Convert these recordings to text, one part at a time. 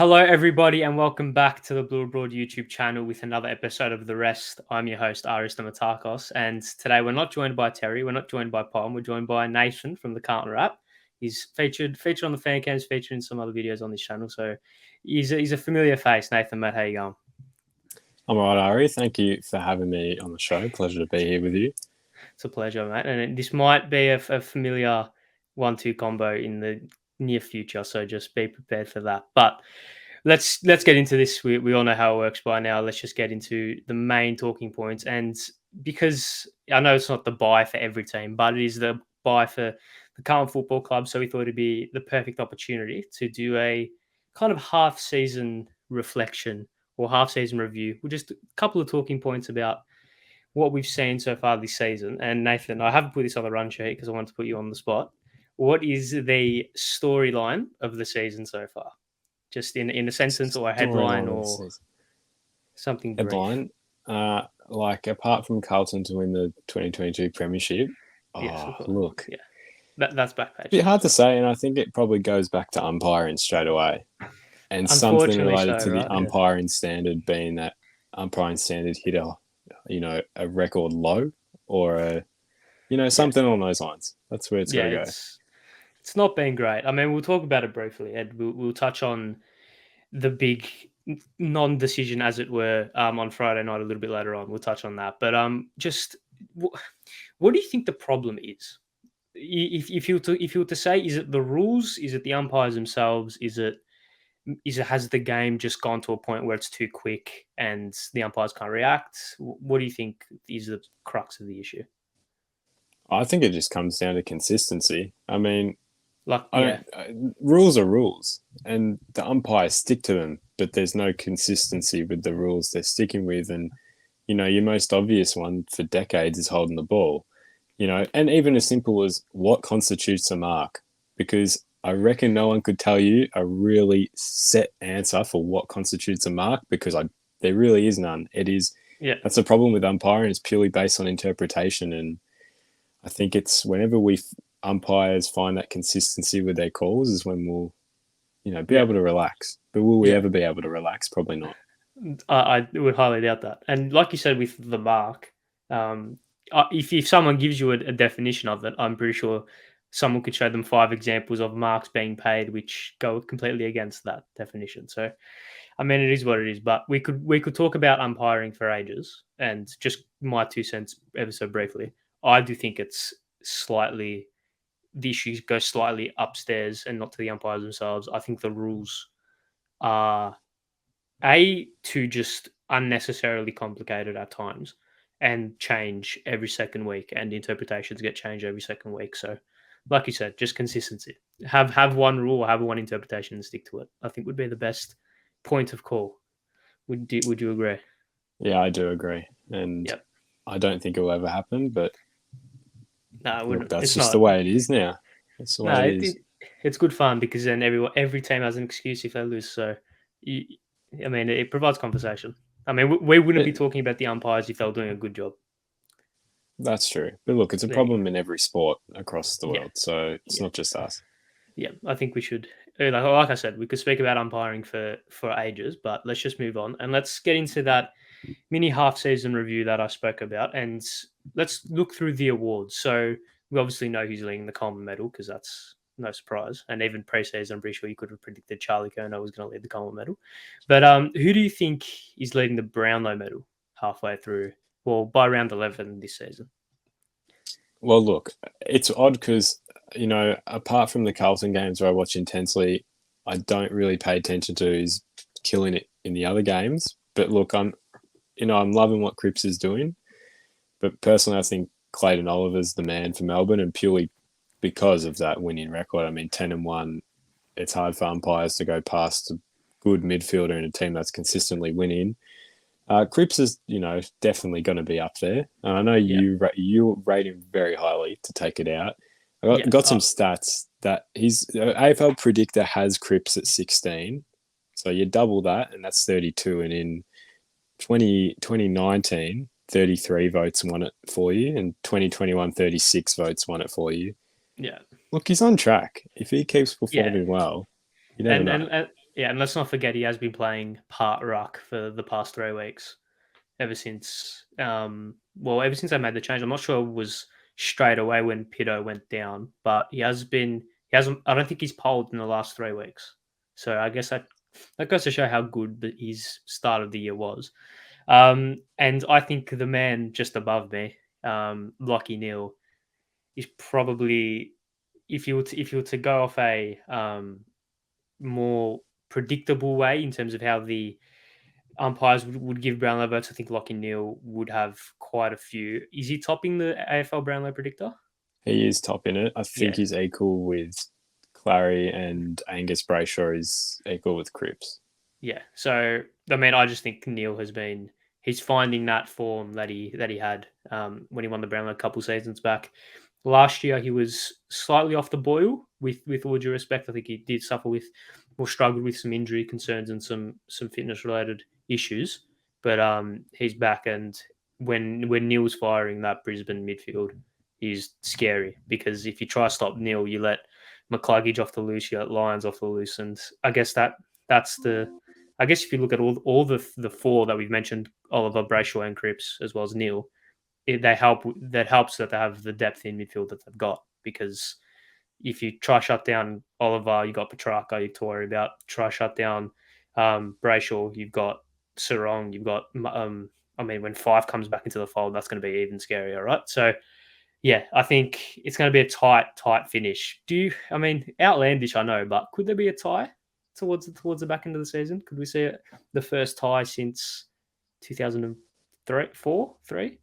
Hello, everybody, and welcome back to the Blue Abroad YouTube channel with another episode of The Rest. I'm your host, Aris Damatakos, and today we're not joined by Terry, we're not joined by Palm, we're joined by Nathan from the Carlton Rap. He's featured on the fan cams, featured in some other videos on this channel, so he's a familiar face. Nathan, mate, how you going? I'm all right, Ari. Thank you for having me on the show. Pleasure to be here with you. It's a pleasure, mate, and this might be a familiar 1-2 combo in the near future, so just be prepared for that. But let's get into this. We all know how it works by now. Let's just get into the main talking points. And because I know it's not the buy for every team, but it is the buy for the Carlton Football Club, so we thought it'd be the perfect opportunity to do a kind of half-season reflection or half-season review with just a couple of talking points about what we've seen so far this season. And Nathan, I haven't put this on the run sheet because I wanted to put you on the spot. What is the storyline of the season so far? Just in a sentence or a headline or something brief. Headline, apart from Carlton to win the 2022 Premiership, look. Yeah, that's back page. A bit hard to say, and I think it probably goes back to umpiring straight away. And something related to the umpiring standard being that umpiring standard hit a record low or something on those lines. That's where it's going to go. It's not been great. I mean, we'll talk about it briefly, Ed. We'll touch on the big non-decision, as it were, on Friday night a little bit later on. We'll touch on that. But just what do you think the problem is? If you were to say, is it the rules? Is it the umpires themselves? Has the game just gone to a point where it's too quick and the umpires can't react? What do you think is the crux of the issue? I think it just comes down to consistency. I mean, rules are rules, and the umpires stick to them, but there's no consistency with the rules they're sticking with. And, your most obvious one for decades is holding the ball, and even as simple as what constitutes a mark, because I reckon no one could tell you a really set answer for what constitutes a mark, because there really is none. That's a problem with umpiring. It's purely based on interpretation. And I think it's whenever umpires find that consistency with their calls is when we'll, be able to relax. But will we ever be able to relax? Probably not. I would highly doubt that. And like you said with the mark, if someone gives you a definition of it, I'm pretty sure someone could show them 5 examples of marks being paid which go completely against that definition. So, I mean, it is what it is. But we could talk about umpiring for ages. And just my 2 cents ever so briefly, I do think it's the issues go slightly upstairs and not to the umpires themselves. I think the rules are too just unnecessarily complicated at times and change every second week, and interpretations get changed every second week. So, like you said, just consistency. Have one rule, have one interpretation, and stick to it. I think would be the best point of call. Would you agree? Yeah, I do agree, and I don't think it will ever happen, but. No, I wouldn't. That's just the way it is now. That's the way it is. It's good fun because then every team has an excuse if they lose. So, it provides conversation. I mean, we wouldn't be talking about the umpires if they were doing a good job. That's true. But look, it's a problem in every sport across the world. So it's not just us. Yeah, I think we should. Like I said, we could speak about umpiring for ages, but let's just move on and let's get into that mini half-season review that I spoke about, and let's look through the awards. So we obviously know who's leading the Coleman medal because that's no surprise. And even pre-season, I'm pretty sure you could have predicted Charlie Curnow was going to lead the Coleman medal. But who do you think is leading the Brownlow medal halfway through? Well, by round 11 this season. Well, look, it's odd because, apart from the Carlton games where I watch intensely, I don't really pay attention to who's killing it in the other games. But look, I'm loving what Cripps is doing. But personally, I think Clayton Oliver's the man for Melbourne, and purely because of that winning record. I mean, 10-1, it's hard for umpires to go past a good midfielder in a team that's consistently winning. Cripps is, definitely going to be up there. And I know you rate him very highly to take it out. I got some stats that his AFL predictor has Cripps at 16. So you double that, and that's 32. And in 2019, 33 votes won it for you, and 2021, 36 votes won it for you. Yeah. Look, he's on track. If he keeps performing well, you never know. Yeah, and let's not forget he has been playing part ruck for the past 3 weeks. Ever since, ever since I made the change. I'm not sure it was straight away when Pito went down, but he has been. He hasn't. I don't think he's polled in the last 3 weeks. So I guess that goes to show how good his start of the year was. And I think the man just above me, Lockie Neal, is probably if you were to go off a more predictable way in terms of how the umpires would give Brownlow votes. I think Lockie Neal would have quite a few. Is he topping the AFL Brownlow predictor? He is top in it. I think Yeah, he's equal with Clary, and Angus Brayshaw is equal with Cripps. yeah. So I mean, I just think Neal has been he's finding that form that he had when he won the Brownlow a couple seasons back. Last year he was slightly off the boil. With all due respect, I think he did suffer with or struggled with some injury concerns and some fitness related issues. But he's back, and when Neil's firing, that Brisbane midfield is scary because if you try to stop Neil, you let McCluggage off the loose, you let Lyons off the loose, and I guess that's the. I guess if you look at all the four that we've mentioned, Oliver, Brayshaw, and Cripps, as well as Neil, they help. That helps that they have the depth in midfield that they've got because if you try shut down Oliver, you got Petrarca you to worry about. Try shut down Brayshaw, you've got Sarong, you've got. I mean, when Five comes back into the fold, that's going to be even scarier, right? So yeah, I think it's going to be a tight finish. Do you? I mean, outlandish, I know, but could there be a tie towards the back end of the season? Could we see it, the first tie since 2003, 4, 3?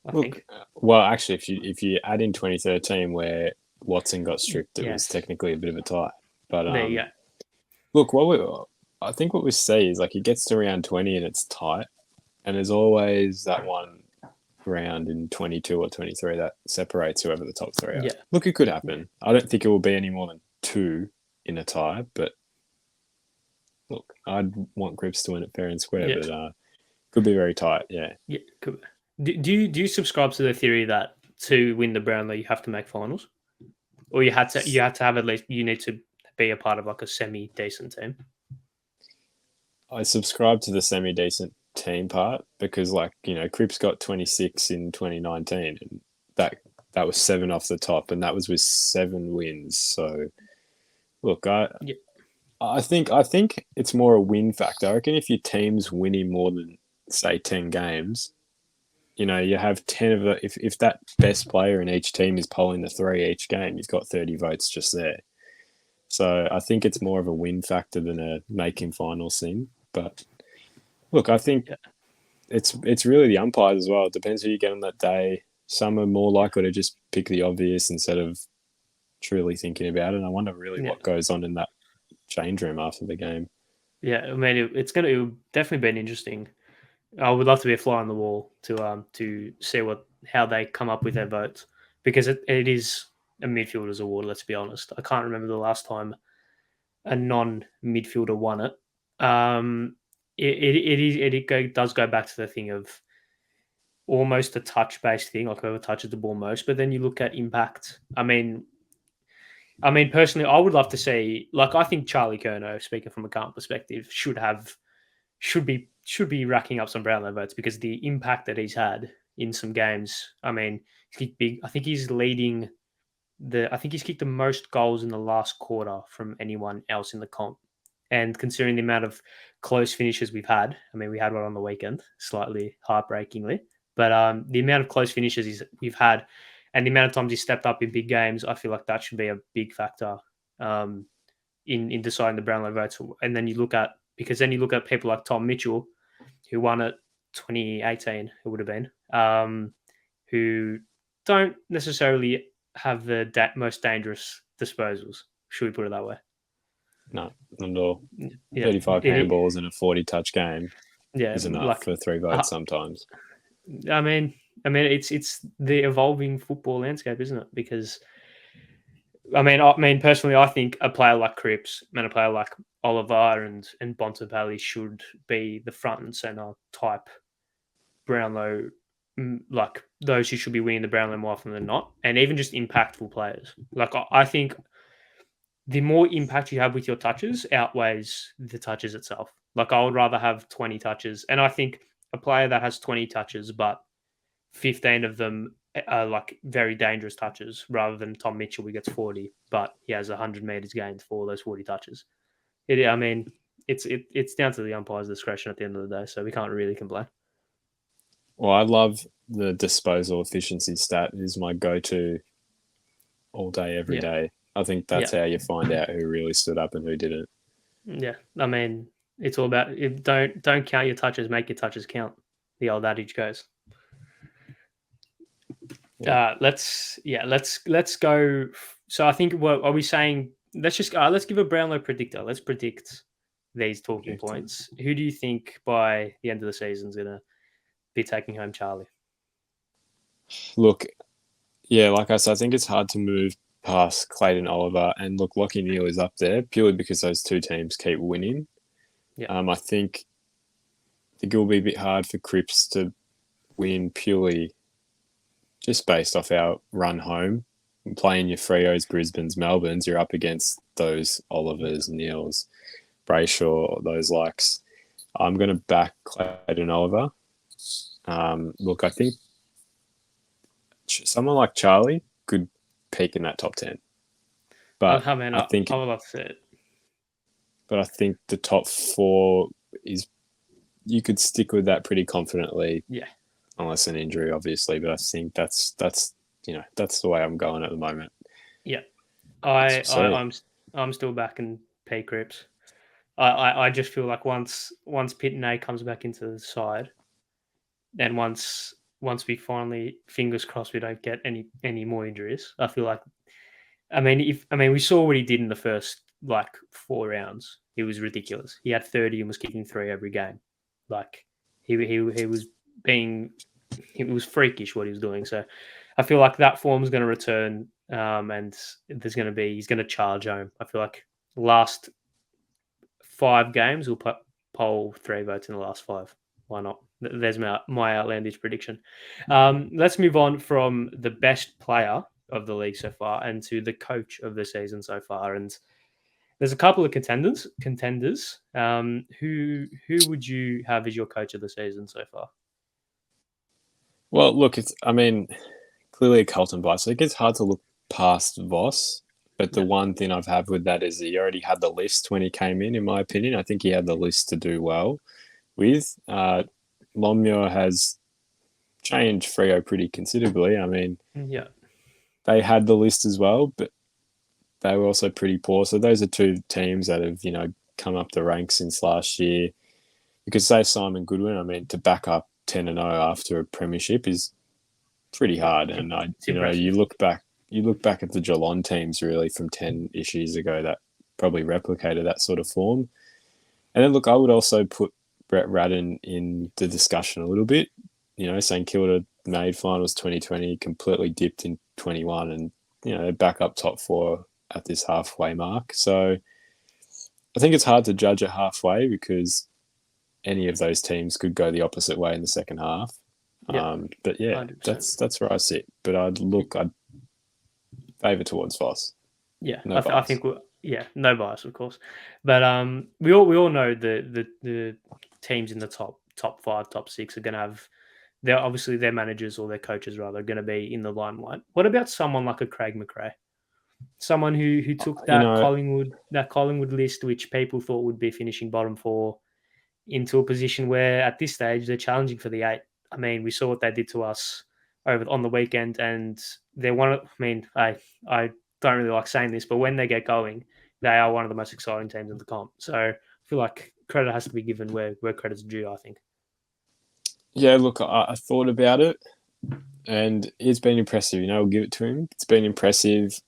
I Look, think. well, actually, if you add in 2013 where Watson got stripped, it was Yes. technically a bit of a tie. But There you go. look, I think what we see is like it gets to round 20 and it's tight, and there's always that one round in 22 or 23 that separates whoever the top three are. Yeah. Look, it could happen. I don't think it will be any more than two in a tie, but look, I'd want Grips to win it fair and square, Yeah. but could be very tight. Yeah. Yeah. Cool. Do you subscribe to the theory that to win the Brownlow you have to make finals, or you had to have at least you need to be a part of like a semi decent team? I subscribe to the semi decent team part because, like, Cripps got 26 in 2019, and that was seven off the top, and that was with 7 wins. So, look, Yeah. I think it's more a win factor. I reckon if your team's winning more than say 10 games, you have 10 of the if that best player in each team is polling the three each game, you've got 30 votes just there. So I think it's more of a win factor than a making finals thing. But look, I think Yeah. it's really the umpires as well. It depends who you get on that day. Some are more likely to just pick the obvious instead of truly thinking about it. And I wonder really Yeah. what goes on in that change room after the game. Yeah. I mean, it definitely been interesting. I would love to be a fly on the wall to see how they come up with their votes because it is a midfielder's award. Let's be honest. I can't remember the last time a non midfielder won it. It does go back to the thing of almost a touch based thing, like whoever touches the ball most. But then you look at impact. I mean, personally, I would love to see. Like, I think Charlie Curnow, speaking from a current perspective, should be racking up some Brownlow votes because the impact that he's had in some games. I mean, he's big. I think he's leading I think he's kicked the most goals in the last quarter from anyone else in the comp. And considering the amount of close finishes we've had, I mean, we had one on the weekend, slightly heartbreakingly, but the amount of close finishes we've had and the amount of times he stepped up in big games, I feel like that should be a big factor um, in deciding the Brownlow votes. And then you look at people like Tom Mitchell, who won it 2018, it would have been, who don't necessarily have the most dangerous disposals. Should we put it that way? No, not at all. Yeah, 35 handballs in a 40-touch game yeah, is enough like for 3 votes sometimes. I mean, it's the evolving football landscape, isn't it? Because I mean, personally, I think a player like Cripps and a player like Oliver and Bontempelli should be the front and center type Brownlow, like those who should be winning the Brownlow more often than not, and even just impactful players. Like I think the more impact you have with your touches outweighs the touches itself. Like I would rather have 20 touches, and I think a player that has 20 touches, but 15 of them are like very dangerous touches, rather than Tom Mitchell who gets 40, but he has 100 meters gained for all those 40 touches. I mean, it's down to the umpire's discretion at the end of the day, so we can't really complain. Well, I love the disposal efficiency stat. It is my go-to all day, every Yeah, day. I think yeah, that's how you find out who really stood up and who didn't. yeah. I mean, it's all about don't count your touches, make your touches count. The old adage goes. Yeah. Let's go. So I think what are we saying? Let's give a Brownlow predictor. Let's predict these talking points. Who do you think by the end of the season is gonna be taking home Charlie? Look, yeah, like I said, I think it's hard to move past Clayton Oliver, and look, Lockie Neal is up there purely because those two teams keep winning. Yeah, I think it will be a bit hard for Cripps to win purely just based off our run home. Playing your Freos, Brisbane's, Melbourne's, you're up against those Olivers, Neils, Brayshaw, those likes. I'm going to back Clayton Oliver. Look, I think someone like Charlie could peak in that top 10. But I mean, I think I would love to see it. but I think the top four is you could stick with that pretty confidently. Yeah, Unless an injury, obviously. But I think that's that's the way I'm going at the moment. yeah. So I'm still backing P Crips. I just feel like once Pitney comes back into the side, then once we finally, fingers crossed, we don't get any more injuries. I feel like we saw what he did in the first like 4 rounds. It was ridiculous. He had 30 and was kicking 3 every game. Like he was being, it was freakish what he was doing. So I feel like that form is going to return, and he's going to charge home. I feel like last 5 games we'll poll 3 votes in the last 5. Why not? There's my outlandish prediction. Let's move on from the best player of the league so far and to the coach of the season so far. And there's a couple of contenders. Who would you have as your coach of the season so far? well, look, clearly a Carlton bias. So it gets hard to look past Voss. But the one thing I've had with that is he already had the list when he came in my opinion. I think he had the list to do well with. Longmuir has changed Freo pretty considerably. Yeah, They had the list as well, but they were also pretty poor. So those are two teams that have, come up the ranks since last year. You could say Simon Goodwin. To back up 10-0 after a premiership is pretty hard. And you look back at the Geelong teams really from 10 years ago that probably replicated that sort of form. And then look, I would also put Brett Radden in the discussion a little bit. St Kilda made finals 2020, completely dipped in 21, and they're back up top 4 at this halfway mark. So I think it's hard to judge it halfway because any of those teams could go the opposite way in the second half. But yeah, 100%. That's where I sit. But I'd favour towards Voss. Yeah, I think no bias, of course. But we all know the teams in the top 5, top 6 are going to have their managers or their coaches rather are going to be in the limelight. What about someone like a Craig McRae? Someone who took that Collingwood list, which people thought would be finishing bottom 4, into a position where at this stage they're challenging for the 8. We saw what they did to us on the weekend, and they're one of. I don't really like saying this, but when they get going, they are one of the most exciting teams in the comp. So I feel like credit has to be given where credit's due, I think. Yeah, look, I thought about it, and it's been impressive. We'll give it to him. It's been impressive.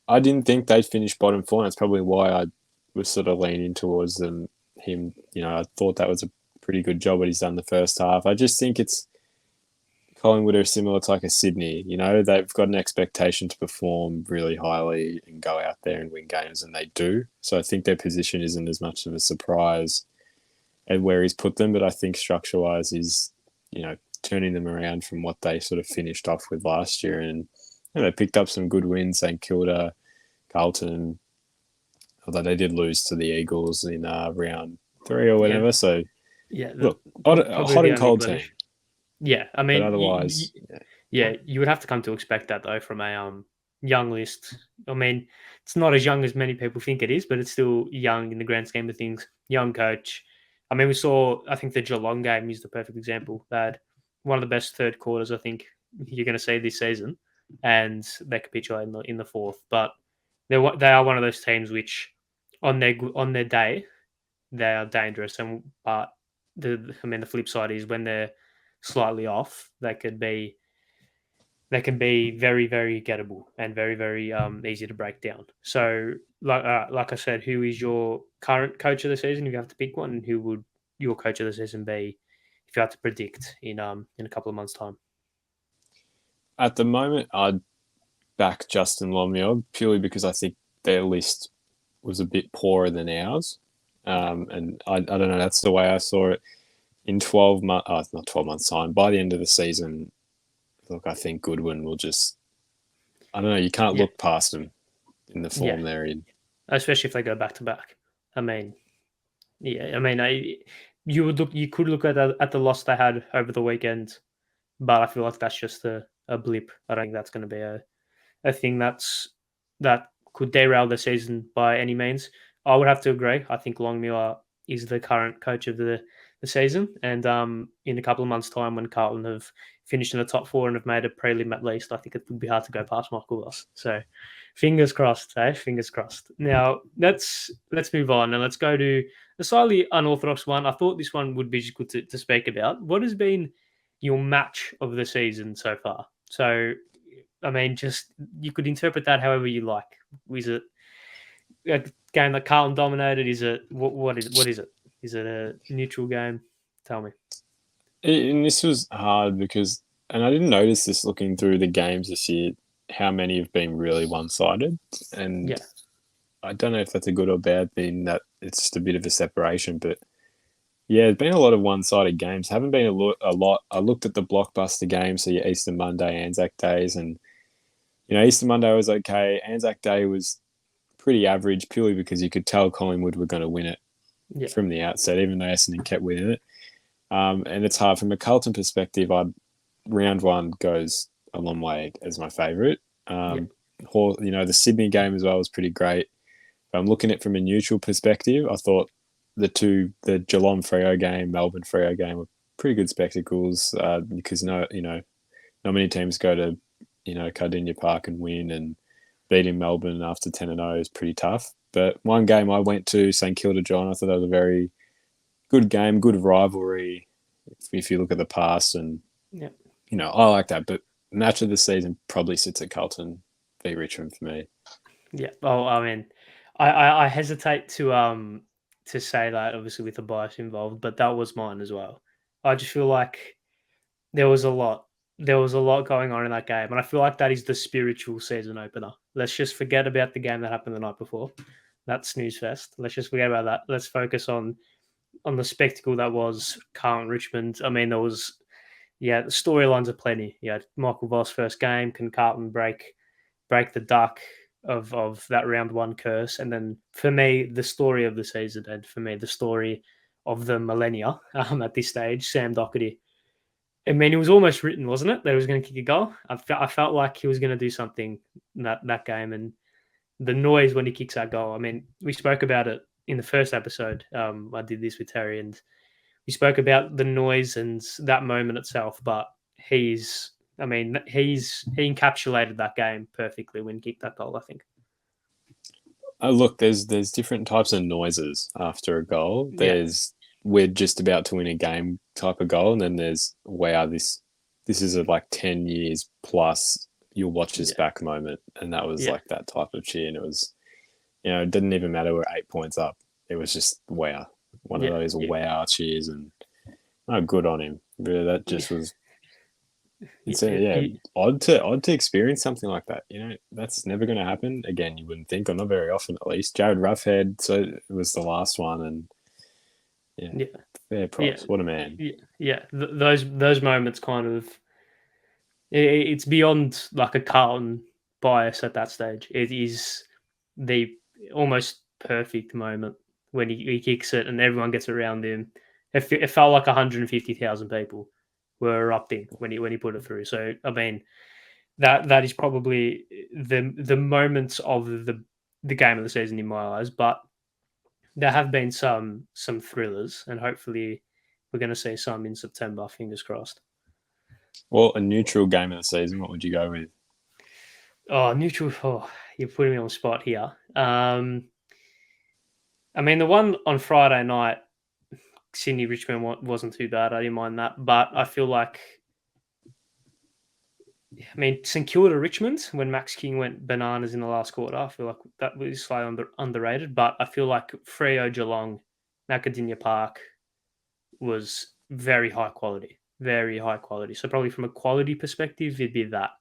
I didn't think they'd finish bottom 4. And that's probably why I was sort of leaning towards him. I thought that was a pretty good job what he's done the first half. I just think it's Collingwood are similar to like a Sydney. They've got an expectation to perform really highly and go out there and win games, and they do. So I think their position isn't as much of a surprise at where he's put them, but I think structure-wise he's, turning them around from what they sort of finished off with last year. And they picked up some good wins, St Kilda, Carlton, although they did lose to the Eagles in round 3 or Yeah, whatever. So yeah. look, Probably hot the and only cold team, blemish. Yeah, I but mean, otherwise, yeah, you would have to come to expect that though from a young list. I mean, it's not as young as many people think it is, but it's still young in the grand scheme of things. Young coach. I mean, we saw. I think the Geelong game is the perfect example. They had one of the best third quarters I think you're going to see this season, and they capitulated in the fourth. But they are one of those teams which, on their day, they are dangerous. And but the flip side is when they're slightly off, they can be very, very gettable and very, very easy to break down. So, like I said, who is your current coach of the season? If you have to pick one, and who would your coach of the season be if you had to predict in a couple of months' time? at the moment, I'd back Justin Longmuir purely because I think their list was a bit poorer than ours. Yeah, And I don't know, that's the way I saw it. In 12 months, not 12 months' time, by the end of the season, look, I think Goodwin will just, I don't know, you can't yeah, look past them in the yeah. form they're in. Especially if they go back to back. I mean, yeah. I mean, you could look at the loss they had over the weekend, but I feel like that's just a blip. I don't think that's going to be a thing that could derail the season by any means. I would have to agree. I think Longmuir is the current coach of the season, and in a couple of months' time, when Carlton have finished in the top four and have made a prelim at least, I think it would be hard to go past Michael Voss. So, fingers crossed, eh? Fingers crossed. Now let's move on and let's go to a slightly unorthodox one. I thought this one would be just good to speak about. What has been your match of the season so far? So I mean, just you could interpret that however you like. Is it a game that Carlton dominated? Is it what is it? Is it a neutral game? Tell me. And this was hard because, and I didn't notice this looking through the games this year, how many have been really one sided. And Yeah, I don't know if that's a good or bad thing that it's just a bit of a separation, but yeah, there's been a lot of one-sided games. Haven't been a lot. I looked at the blockbuster games, so your Easter Monday, Anzac days, and Easter Monday was okay. Anzac Day was pretty average, purely because you could tell Collingwood were going to win it yeah, from the outset, even though Essendon kept winning it. And it's hard from a Carlton perspective. Round one goes a long way as my favourite. yeah, The Sydney game as well was pretty great. But I'm looking at it from a neutral perspective. I thought the Geelong Freo game, Melbourne Freo game were pretty good spectacles because not many teams go to Cardinia Park and win, and beating Melbourne after 10-0 is pretty tough. But one game I went to, St Kilda John, I thought that was a very good game, good rivalry. If you look at the past, and yeah, I like that. But match of the season probably sits at Carlton v Richmond for me. yeah. Oh, I mean, I hesitate to say that obviously with the bias involved, but that was mine as well. I just feel like there was a lot. There was a lot going on in that game, and I feel like that is the spiritual season opener. Let's just forget about the game that happened the night before. That snooze fest. Let's just forget about that. Let's focus on the spectacle that was Carlton Richmond. I mean, there was the storylines are plenty. Yeah, Michael Voss first game. Can Carlton break the duck of that round one curse? And then for me, the story of the season, and for me, the story of the millennia at this stage, Sam Doherty. I mean, it was almost written, wasn't it? That he was going to kick a goal. I felt like he was going to do something in that game, and the noise when he kicks that goal. I mean, we spoke about it in the first episode. I did this with Terry, and we spoke about the noise and that moment itself. But he encapsulated that game perfectly when he kicked that goal. I think. Look, there's different types of noises after a goal. Yeah, There's we're just about to win a game type of goal, and then there's wow, this is a like 10 years plus. You'll watch this yeah, back moment, and that was yeah, like that type of cheer, and it was it didn't even matter we're 8 points up. It was just wow, one of yeah, those yeah, wow cheers, and oh, good on him. Really, that yeah. just was. yeah, It's odd to experience something like that. That's never going to happen again. You wouldn't think, or not very often, at least. Jared Roughhead, so it was the last one, and yeah, yeah, fair yeah, props. What a man. yeah, yeah. Those moments kind of it's beyond like a Carlton bias at that stage. It is the almost perfect moment when he kicks it and everyone gets around him. It felt like 150,000 people were erupting when he put it through. So I mean, that is probably the moments of the game of the season in my eyes. But there have been some thrillers, and hopefully we're going to see some in September. Fingers crossed. Well, a neutral game of the season, what would you go with? Oh, neutral. Oh, you're putting me on the spot here. I mean, the one on Friday night, Sydney Richmond wasn't too bad. I didn't mind that, but I feel like, I mean, St Kilda Richmond when Max King went bananas in the last quarter. I feel like that was slightly underrated, but I feel like Freo Geelong, Macadamia Park was very high quality. So probably from a quality perspective, it'd be that.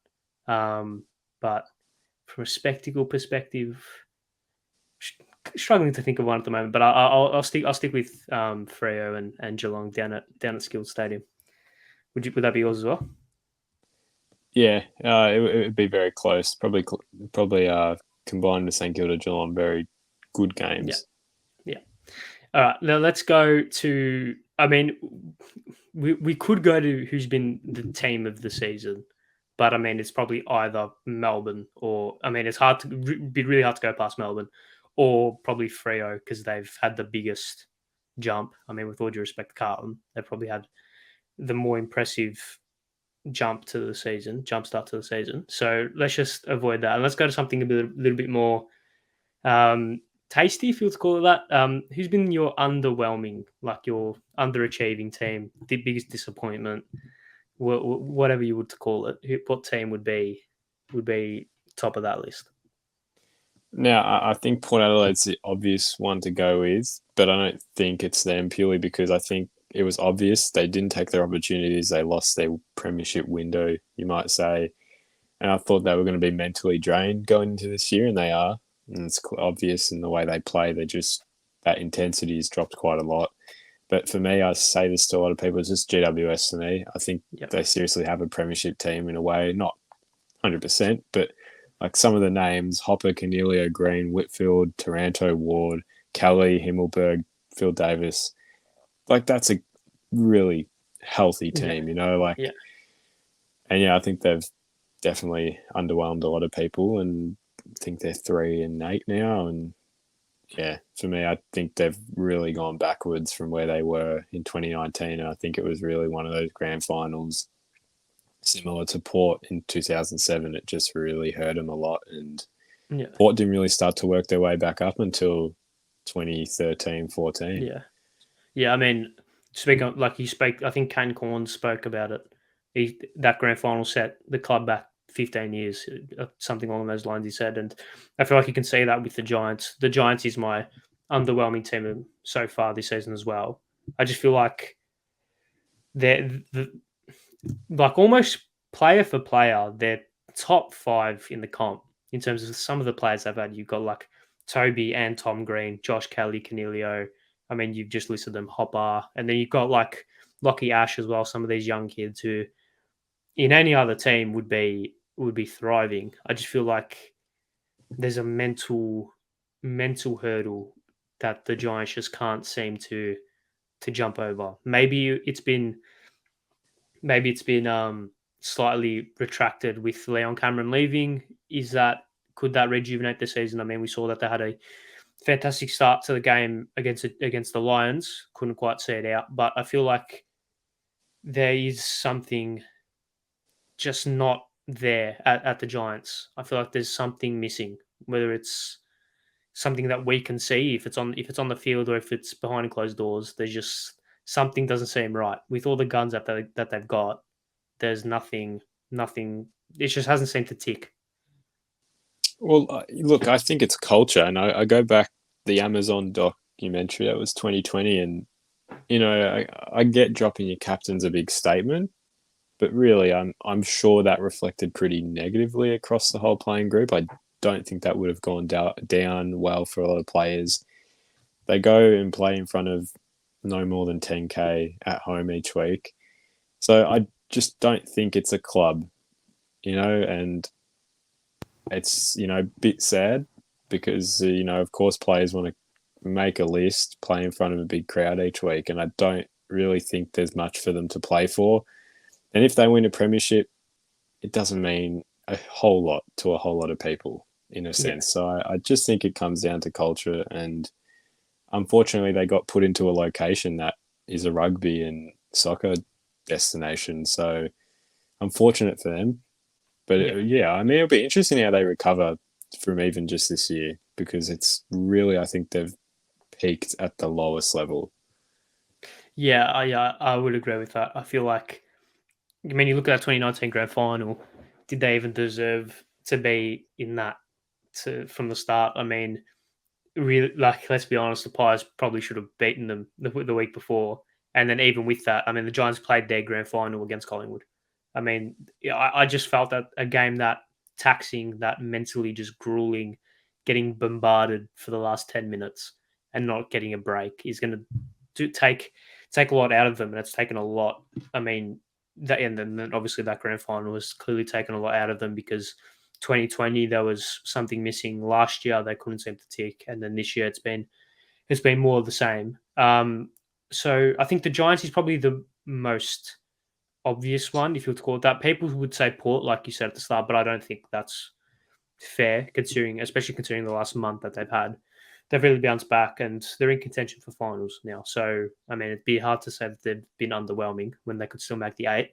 But from a spectacle perspective, struggling to think of one at the moment. But I'll stick with Freo and Geelong down at Skilled Stadium. Would that be yours as well? Yeah, it would be very close. Probably combined with St Kilda Geelong, very good Yeah, games. yeah. All right, now let's go to. I mean, we could go to who's been the team of the season, but I mean it's probably either Melbourne or I mean it's hard to be really hard to go past Melbourne, or probably Freo because they've had the biggest jump. I mean, with all due respect to Carlton, they've probably had the more impressive jump start to the season. So let's just avoid that and let's go to something little bit more tasty, if you would call it that. Who's been your underwhelming, like your underachieving team, the biggest disappointment, whatever you would call it? What team would be top of that list? Now, I think Port Adelaide's the obvious one to go with, but I don't think it's them purely because I think it was obvious they didn't take their opportunities. They lost their premiership window, you might say. And I thought they were going to be mentally drained going into this year, and they are. And it's obvious in the way they play. That intensity has dropped quite a lot. But for me, I say this to a lot of people, it's just GWS to me. I think they seriously have a premiership team in a way, not 100%, but like some of the names, Hopper, Cornelio, Green, Whitfield, Taranto, Ward, Kelly, Himmelberg, Phil Davis, like that's a really healthy team, Yeah. And yeah, I think they've definitely underwhelmed a lot of people, and I think they're 3-8 now, and yeah, for me, I think they've really gone backwards from where they were in 2019, and I think it was really one of those grand finals similar to Port in 2007. It just really hurt them a lot, and Port didn't really start to work their way back up until 2013-14. Yeah. I mean, speaking of, like you spoke, I think Kane Corn spoke about it. That grand final set the club back 15 years, something along those lines. He said, and I feel like you can see that with the Giants. The Giants is my underwhelming team so far this season as well. I just feel like like almost player for player, they're top 5 in the comp in terms of some of the players they've had. You've got like Toby and Tom Green, Josh Kelly, Cornelio. I mean, you've just listed them, Hopper, and then you've got like Lockie Ash as well. Some of these young kids who, in any other team, would be thriving. I just feel like there's a mental hurdle that the Giants just can't seem to jump over. Maybe it's been slightly retracted with Leon Cameron leaving. Could that rejuvenate the season? I mean, we saw that they had a fantastic start to the game against the Lions. Couldn't quite see it out, but I feel like there is something just not there at the Giants. I feel like there's something missing, whether it's something that we can see if it's on the field or if it's behind closed doors. There's just something doesn't seem right with all the guns that they've got. There's nothing. It just hasn't seemed to tick. Well, look, I think it's culture, and I go back the Amazon documentary that was 2020, and I get dropping your captain's a big statement, but really, I'm sure that reflected pretty negatively across the whole playing group. I don't think that would have gone down well for a lot of players. They go and play in front of no more than 10K at home each week, so I just don't think it's a club, and it's a bit sad, because of course, players want to make a list, play in front of a big crowd each week, and I don't really think there's much for them to play for. And if they win a premiership, it doesn't mean a whole lot to a whole lot of people in a Yeah. sense. So I just think it comes down to culture, and unfortunately, they got put into a location that is a rugby and soccer destination. So unfortunate for them. But Yeah. yeah, I mean, it'll be interesting how they recover from even just this year, because it's really, I think they've peaked at the lowest level. Yeah, I would agree with that. I feel like, I mean, you look at that 2019 grand final, did they even deserve to be in that from the start? I mean, really, like, let's be honest, the Pies probably should have beaten them the week before. And then even with that, I mean, the Giants played their grand final against Collingwood. I mean, yeah, I just felt that a game that taxing, that mentally just grueling, getting bombarded for the last 10 minutes and not getting a break is going to take a lot out of them. And it's taken a lot. I mean, that, and then obviously that grand final was clearly taken a lot out of them because 2020 there was something missing. Last year they couldn't seem to tick, and then this year it's been more of the same. So I think the Giants is probably the most obvious one, if you would call it that. People would say Port, like you said at the start, but I don't think that's fair, considering, especially considering the last month that they've had. They've really bounced back, and they're in contention for finals now. So I mean, it'd be hard to say that they've been underwhelming when they could still make the eight.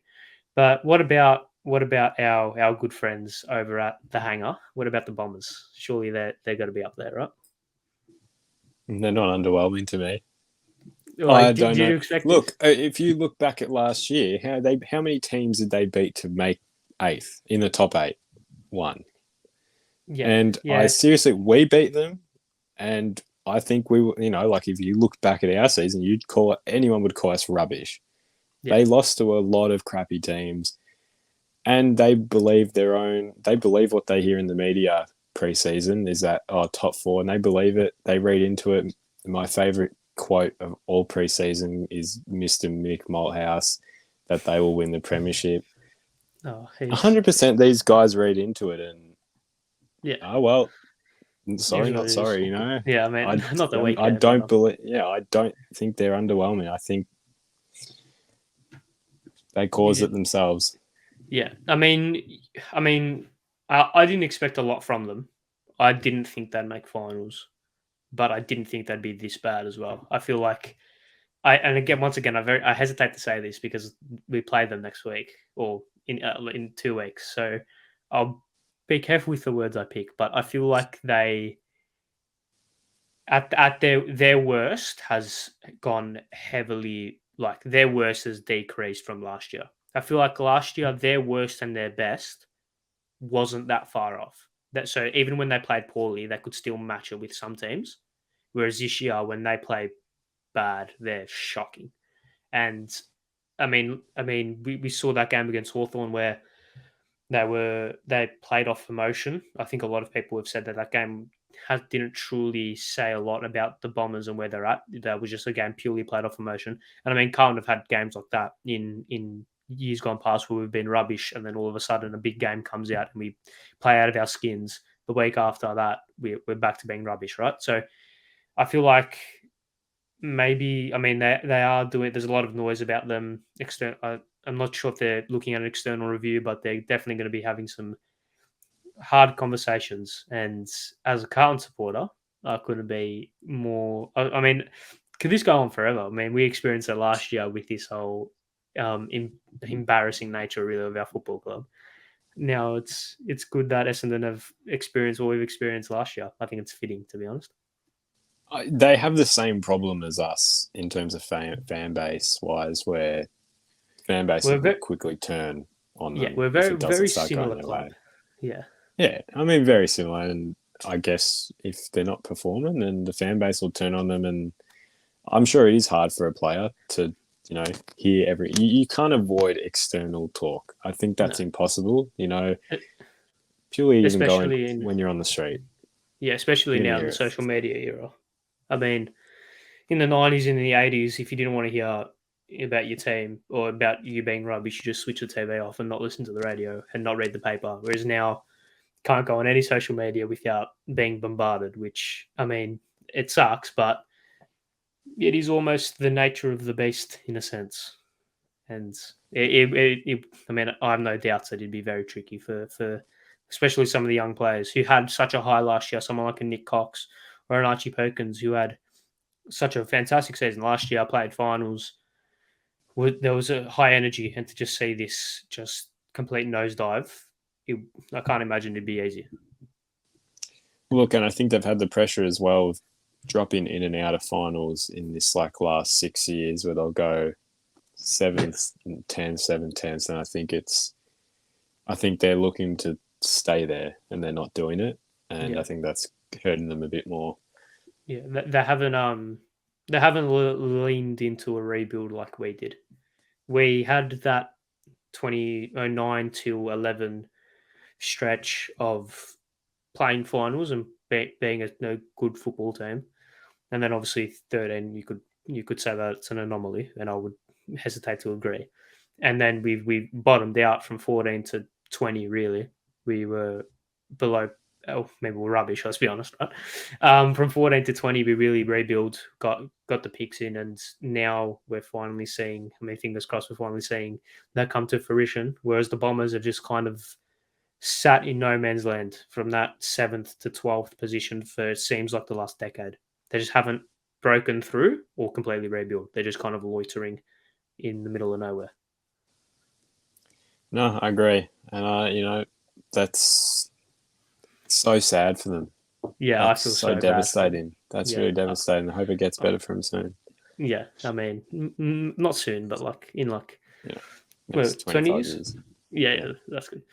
But what about our good friends over at the hangar? What about the Bombers? Surely they're going to be up there, right? They're not underwhelming to me. I Like, did don't know. you expect Look, this? if you look back at last year, how many teams did they beat to make eighth in the top eight? One. Yeah, And I yeah, seriously, we beat them, and I think we were, like if you look back at our season, anyone would call us rubbish. yeah. They lost to a lot of crappy teams, and they believe what they hear in the media preseason is that, top four, and they believe it. They read into it. My favorite quote of all preseason is Mr. Mick Malthouse, that they will win the premiership. Oh, he's 100% these guys read into it, and yeah. oh well, It is sorry, what not it is. sorry. Yeah, I mean, I not the I weekend, but don't believe. Yeah, I don't think they're underwhelming. I think they caused yeah, it themselves. yeah. I didn't expect a lot from them. I didn't think they'd make finals, but I didn't think they'd be this bad as well. I feel like and again, once again, I hesitate to say this because we play them next week or in 2 weeks, so I'll be careful with the words I pick. But I feel like they at their worst has gone heavily. Like their worst has decreased from last year. I feel like last year their worst and their best wasn't that far off. That so even when they played poorly, they could still match it with some teams. Whereas this year, when they play bad, they're shocking. And we saw that game against Hawthorn where they played off emotion. I think a lot of people have said that game didn't truly say a lot about the Bombers and where they're at. That was just a game purely played off emotion. And I mean, Carlton have had games like that in years gone past where we've been rubbish, and then all of a sudden a big game comes out and we play out of our skins. The week after that, we're back to being rubbish, right? So I feel like maybe, I mean, they are doing. There's a lot of noise about them. I'm not sure if they're looking at an external review, but they're definitely going to be having some hard conversations. And as a Carlton supporter, I couldn't be more. I mean, could this go on forever? I mean, we experienced it last year with this whole embarrassing nature, really, of our football club. Now it's good that Essendon have experienced what we've experienced last year. I think it's fitting, to be honest. They have the same problem as us in terms of fan base wise, where fan bases We're will very, quickly turn on yeah, them we're if very it doesn't very start going similar their club. way. Yeah. Yeah, I mean, very similar. And I guess if they're not performing, then the fan base will turn on them. And I'm sure it is hard for a player to, hear you can't avoid external talk. I think No. that's impossible, E- purely even going Especially in when you're on the street. yeah, especially You're going now to in hear the it. social media era. I mean, in the 90s and the 80s, if you didn't want to hear about your team or about you being rubbish, you just switch the TV off and not listen to the radio and not read the paper. Whereas now can't go on any social media without being bombarded, which, I mean, it sucks, but it is almost the nature of the beast in a sense. And I mean, I have no doubts that it'd be very tricky for especially some of the young players who had such a high last year, someone like a Nick Cox or an Archie Perkins who had such a fantastic season last year, played finals. There was a high energy, and to just see this just complete nosedive, I can't imagine it'd be easy. Look, and I think they've had the pressure as well of dropping in and out of finals in this like last 6 years where they'll go 7th, 10th, 7th, 10th. And I think they're looking to stay there and they're not doing it. And Yeah. I think that's hurting them a bit more. Yeah, they haven't leaned into a rebuild like we did. We had that 2009 to 11 stretch of playing finals and being a good football team, and then obviously 13 you could say that it's an anomaly, and I would hesitate to agree. And then we bottomed out from 14 to 20. Really, we were below. Oh, maybe we're rubbish. Let's be honest, right? From 14 to 20, we really rebuilt, got the picks in, and now we're finally seeing. I mean, fingers crossed, we're finally seeing that come to fruition. Whereas the Bombers are just kind of sat in no man's land from that 7th to 12th position for it seems like the last decade. They just haven't broken through or completely rebuilt. They're just kind of loitering in the middle of nowhere. No, I agree. And, that's so sad for them. Yeah, I That's feel so so bad for them. devastating. That's Yeah, really devastating. I hope it gets better for him soon. yeah. I mean, not soon, but like in like Yeah, well, next 20 25 years. years. Yeah, Yeah. yeah, that's good.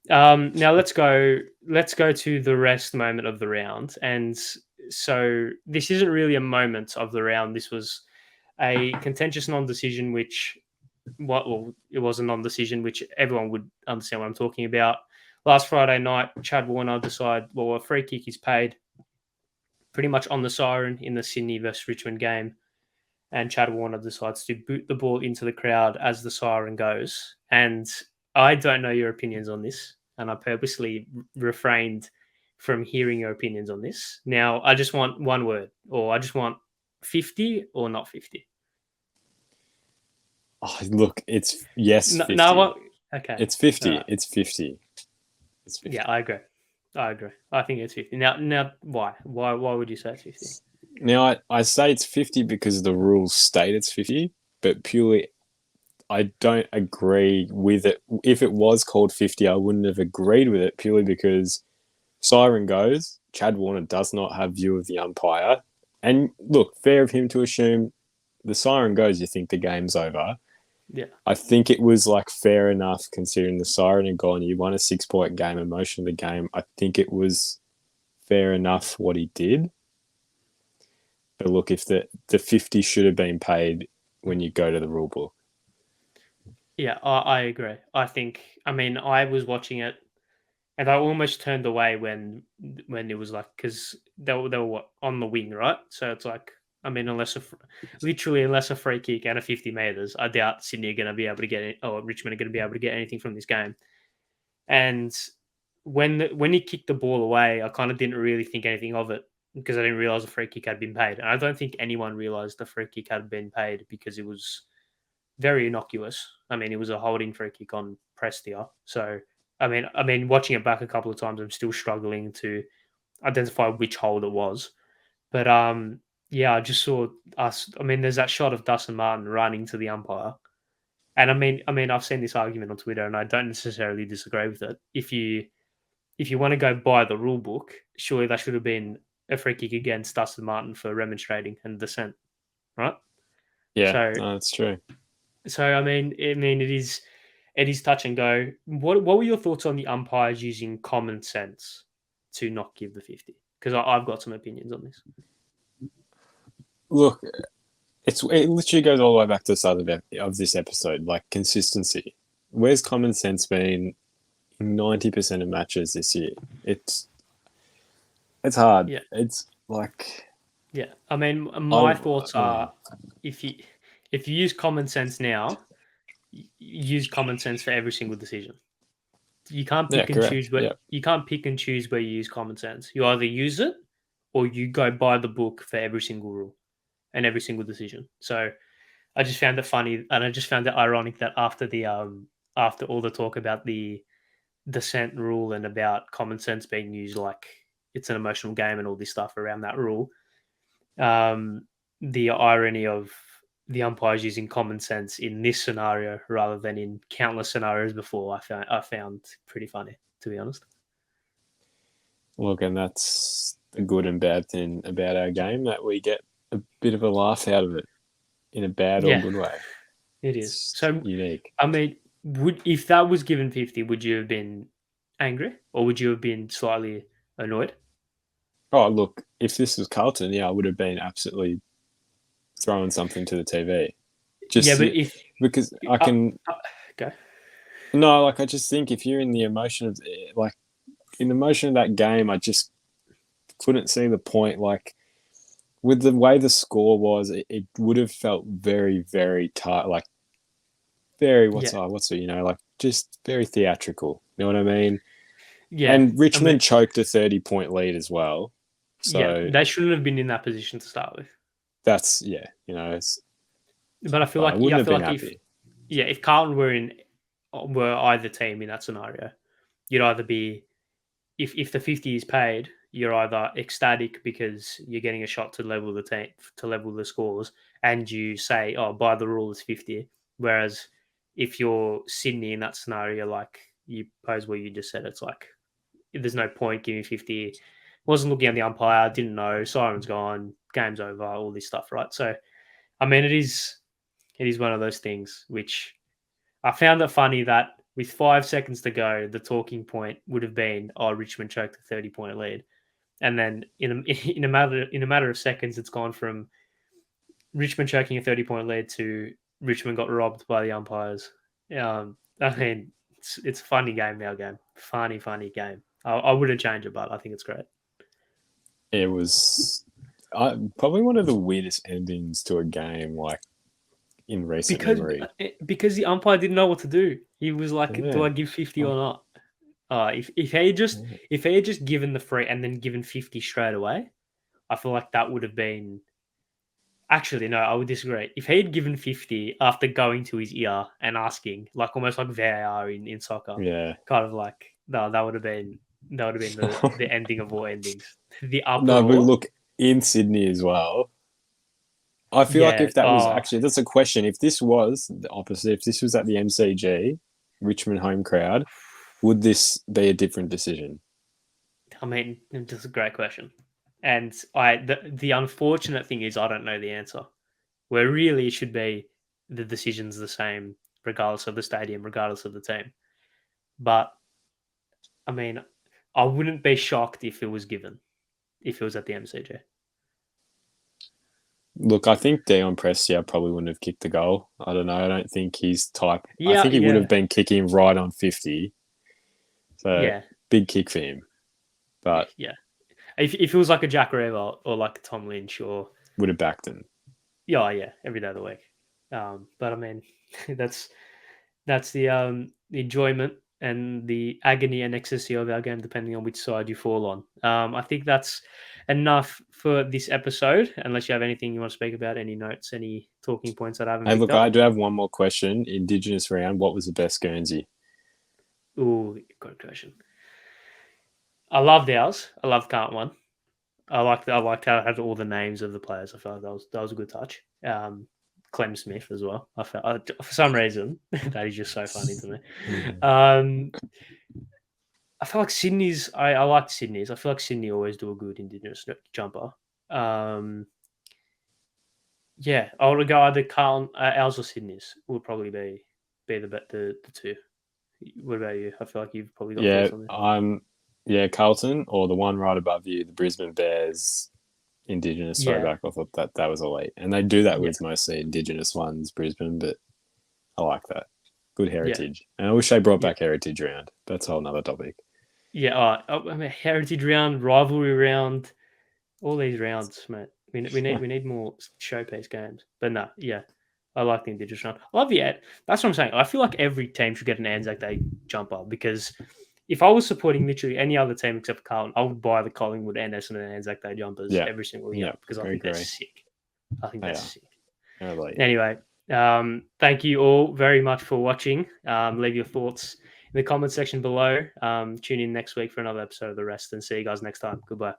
Now let's go. Let's go to the rest moment of the round, and so this isn't really a moment of the round. This was a contentious non-decision, which well, it was a non-decision, which everyone would understand what I'm talking about. Last Friday night, Chad Warner decided, well, a free kick is paid pretty much on the siren in the Sydney versus Richmond game, and Chad Warner decides to boot the ball into the crowd as the siren goes. And I don't know your opinions on this, and I purposely refrained from hearing your opinions on this. Now, I just want one word, or I just want 50 or not 50. Oh, look, it's yes, No, no 50. what? Okay. It's 50. Right. It's 50. It's Yeah, 50. I agree. I agree. I think it's 50. Now, why? Why would you say it's 50? Now, I say it's 50 because the rules state it's 50, but purely I don't agree with it. If it was called 50, I wouldn't have agreed with it purely because siren goes, Chad Warner does not have view of the umpire. And look, fair of him to assume the siren goes, you think the game's over. Yeah. I think it was like fair enough considering the siren had gone. You won a 6-point game, emotion of the game. I think it was fair enough what he did. But look, if the 50 should have been paid when you go to the rule book. Yeah, I agree. I mean, I was watching it and I almost turned away when it was like, because they were what, on the wing, right? So it's like, I mean, unless a free kick and a 50 meters, I doubt Sydney are going to be able to get it, or Richmond are going to be able to get anything from this game. And when he kicked the ball away, I kind of didn't really think anything of it because I didn't realize the free kick had been paid. And I don't think anyone realized the free kick had been paid because it was very innocuous. I mean, it was a holding free kick on Prestia. So, I mean, watching it back a couple of times, I'm still struggling to identify which hold it was. But yeah, I just saw us. I mean, there's that shot of Dustin Martin running to the umpire, and I mean, I've seen this argument on Twitter, and I don't necessarily disagree with it. If you want to go by the rule book, surely that should have been a free kick against Dustin Martin for remonstrating and dissent, right? Yeah, So, no, that's true. I mean, it is touch and go. What were your thoughts on the umpires using common sense to not give the 50? Because I've got some opinions on this. Look, it literally goes all the way back to the start of this episode, like consistency. Where's common sense been in 90% of matches this year? It's hard. Yeah, It's like yeah. I mean, I my thoughts are if you use common sense now, use common sense for every single decision. You can't Yeah, pick and correct. choose, but Yeah. you can't pick and choose where you use common sense. You either use it or you go by the book for every single rule and every single decision. So I just found it funny, and I just found it ironic that after all the talk about the dissent rule and about common sense being used like it's an emotional game and all this stuff around that rule, um, the irony of the umpires using common sense in this scenario rather than in countless scenarios before, I found pretty funny, to be honest. Look, and that's a good and bad thing about our game, that we get a bit of a laugh out of it in a bad or Yeah, good way. it is. It's So, unique. I mean, would if that was given 50, would you have been angry or would you have been slightly annoyed? Oh, look, if this was Carlton, yeah, I would have been absolutely throwing something to the TV. Yeah, Just but if because I uh, can, uh, go, no, like I just think if you're in the emotion of, like, in the motion of that game, I just couldn't see the point. Like, with the way the score was, it would have felt very, very tight. Like, very, yeah, what's it, like, just very theatrical. You know what I mean? yeah. And I mean, Richmond choked a 30-point lead as well. yeah, So they shouldn't have been in that position to start with. that's, yeah, But I feel but I like, yeah, wouldn't I have feel been like if happy. yeah, if Carlton were either team in that scenario, you'd either be if the 50 is paid, you're either ecstatic because you're getting a shot to level the team to level the scores, and you say, "Oh, by the rule, it's 50." Whereas if you're Sydney in that scenario, like you pose what you just said, it's like there's no point giving 50. Wasn't looking at the umpire, didn't know, siren's gone, game's over, all this stuff, right? So I mean, it is one of those things which I found it funny that with 5 seconds to go, the talking point would have been, "Oh, Richmond choked a 30-point lead," and then in a matter of seconds, it's gone from Richmond choking a 30-point lead to Richmond got robbed by the umpires. I mean, it's a funny game now, game funny game. I wouldn't change it, but I think it's great It was probably one of the weirdest endings to a game, like, in recent because memory. because the umpire didn't know what to do. He was like, "Do Yeah. I give 50 or Oh, not?" If he had just yeah. if he had just given the free and then given 50 straight away, I feel like that would have been. Actually, no, I would disagree. If he had given 50 after going to his ear and asking, like almost like VAR in soccer, Yeah. kind of like no, that would have been the ending of all endings. The No, but uproar. look, in Sydney as well, I feel like Yeah. if that was Oh, actually, that's a question. If this was the opposite, if this was at the MCG, Richmond home crowd, would this be a different decision? I mean, that's a great question. And the unfortunate thing is I don't know the answer. Where really it should be the decision's the same regardless of the stadium, regardless of the team. But I mean, I wouldn't be shocked if it was given, if it was at the MCG. Look, I think Dion Prestia probably wouldn't have kicked the goal. I don't know. I don't think he's type. I Yeah, think he would have yeah, been kicking right on 50. So yeah, big kick for him, but yeah. If it was like a Jack Reva or like a Tom Lynch or would have backed him. yeah, yeah, every day of the week. But I mean, that's that's the enjoyment and the agony and ecstasy of our game, depending on which side you fall on. I think that's enough for this episode. Unless you have anything you want to speak about, any notes, any talking points that I haven't Hey, picked look, I up. do have one more question. Indigenous round, what was the best Guernsey? Ooh, good question. I loved ours. I loved Can't one. I liked how it had all the names of the players. I felt like that was a good touch. Clem Smith as well. For some reason that is just so funny to me. Um, I feel like Sydney's. I like Sydney's. I feel like Sydney always do a good Indigenous jumper. Um, yeah, I would go either Carlton, ours or Sydney's would probably be the two. What about you? I feel like you've probably got Yeah, thoughts on this. yeah, Carlton, or the one right above you, the Brisbane Bears Indigenous Yeah, throwback. I thought that was elite, and they do that yeah, with mostly Indigenous ones, Brisbane. But I like that. Good yeah, heritage, and I wish they brought yeah. back heritage round. That's a whole nother topic. Yeah, I mean, heritage round, rivalry round, all these rounds, mate. We need more showcase games. But no, yeah. I like the Indigenous run. I love the ad. That's what I'm saying. I feel like every team should get an Anzac Day jumper because if I was supporting literally any other team except for Carlton, I would buy the Collingwood and Essendon Anzac Day jumpers Yeah. every single year Yeah. because I I think they're agree. sick. I think They they're are. sick. Really. Anyway, thank you all very much for watching. Leave your thoughts in the comment section below. Tune in next week for another episode of The Rest and see you guys next time. Goodbye.